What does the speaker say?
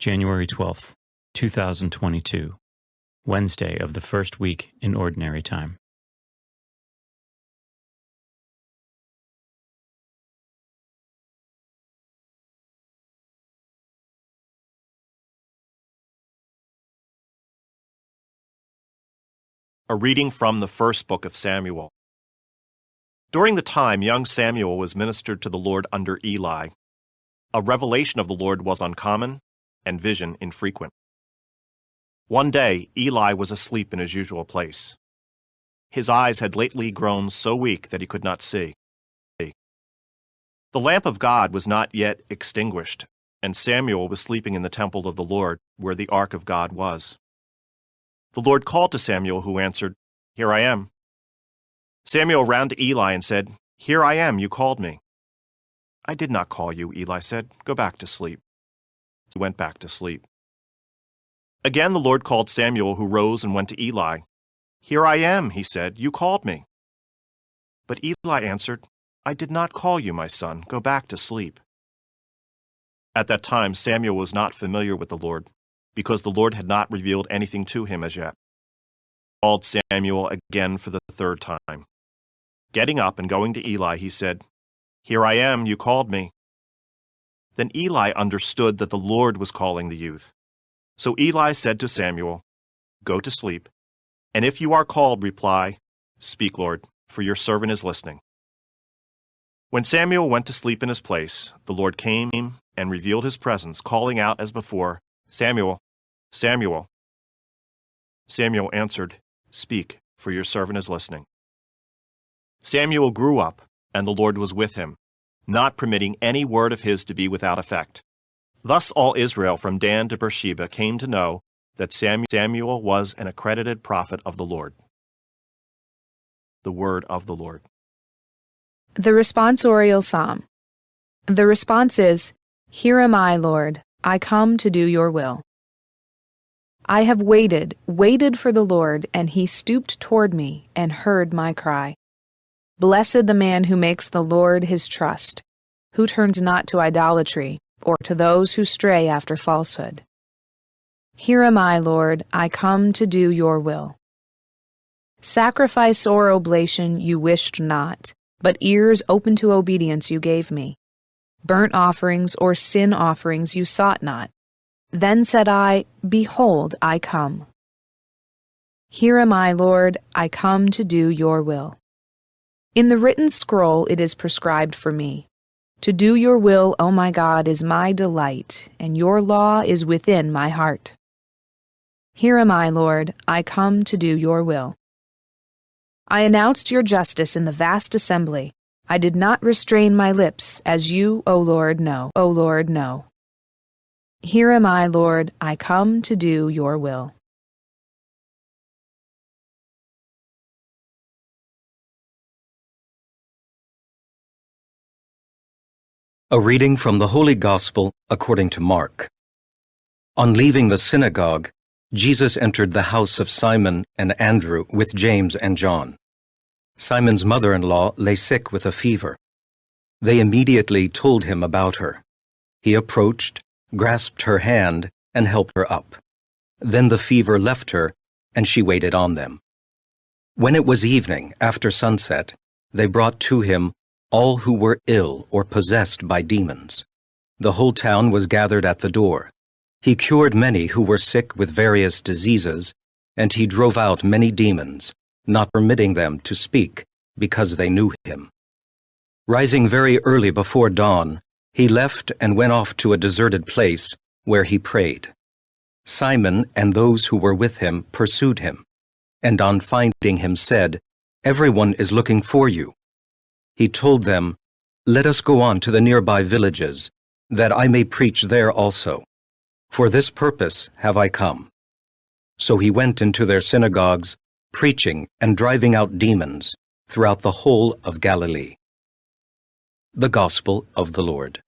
January 12th, 2022, Wednesday of the first week in Ordinary Time. A reading from the first book of Samuel. During the time young Samuel was ministered to the Lord under Eli, a revelation of the Lord was uncommon, and vision infrequent. One day Eli was asleep in his usual place. His eyes had lately grown so weak that he could not see. The lamp of God was not yet extinguished, and Samuel was sleeping in the temple of the Lord, where the ark of God was. The Lord called to Samuel, who answered, "Here I am." Samuel ran to Eli and said, "Here I am, you called me." "I did not call you," Eli said. "Go back to sleep." He went back to sleep. Again the Lord called Samuel, who rose and went to Eli. "Here I am," he said. "You called me." But Eli answered, "I did not call you, my son. Go back to sleep." At that time Samuel was not familiar with the Lord, because the Lord had not revealed anything to him as yet. He called Samuel again for the third time. Getting up and going to Eli, he said, "Here I am, you called me." Then Eli understood that the Lord was calling the youth. So Eli said to Samuel, "Go to sleep, and if you are called, reply, 'Speak, Lord, for your servant is listening.'" When Samuel went to sleep in his place, the Lord came and revealed his presence, calling out as before, "Samuel, Samuel." Samuel answered, "Speak, for your servant is listening." Samuel grew up, and the Lord was with him, not permitting any word of his to be without effect. Thus all Israel from Dan to Beersheba came to know that Samuel was an accredited prophet of the Lord. The word of the Lord. The responsorial psalm. The response is, "Here am I, Lord, I come to do your will." I have waited for the Lord, and he stooped toward me and heard my cry. Blessed the man who makes the Lord his trust, who turns not to idolatry, or to those who stray after falsehood. Here am I, Lord, I come to do your will. Sacrifice or oblation you wished not, but ears open to obedience you gave me. Burnt offerings or sin offerings you sought not. Then said I, "Behold, I come." Here am I, Lord, I come to do your will. In the written scroll it is prescribed for me. To do your will, O my God, is my delight, and your law is within my heart. Here am I, Lord, I come to do your will. I announced your justice in the vast assembly. I did not restrain my lips, as you, O Lord, know. O Lord, know. Here am I, Lord, I come to do your will. A reading from the Holy Gospel according to Mark. On leaving the synagogue, Jesus entered the house of Simon and Andrew with James and John. Simon's mother-in-law lay sick with a fever. They immediately told him about her. He approached, grasped her hand, and helped her up. Then the fever left her, and she waited on them. When it was evening, after sunset, they brought to him all who were ill or possessed by demons. The whole town was gathered at the door. He cured many who were sick with various diseases, and he drove out many demons, not permitting them to speak, because they knew him. Rising very early before dawn, he left and went off to a deserted place, where he prayed. Simon and those who were with him pursued him, and on finding him said, "Everyone is looking for you." He told them, "Let us go on to the nearby villages, that I may preach there also. For this purpose have I come." So he went into their synagogues, preaching and driving out demons throughout the whole of Galilee. The Gospel of the Lord.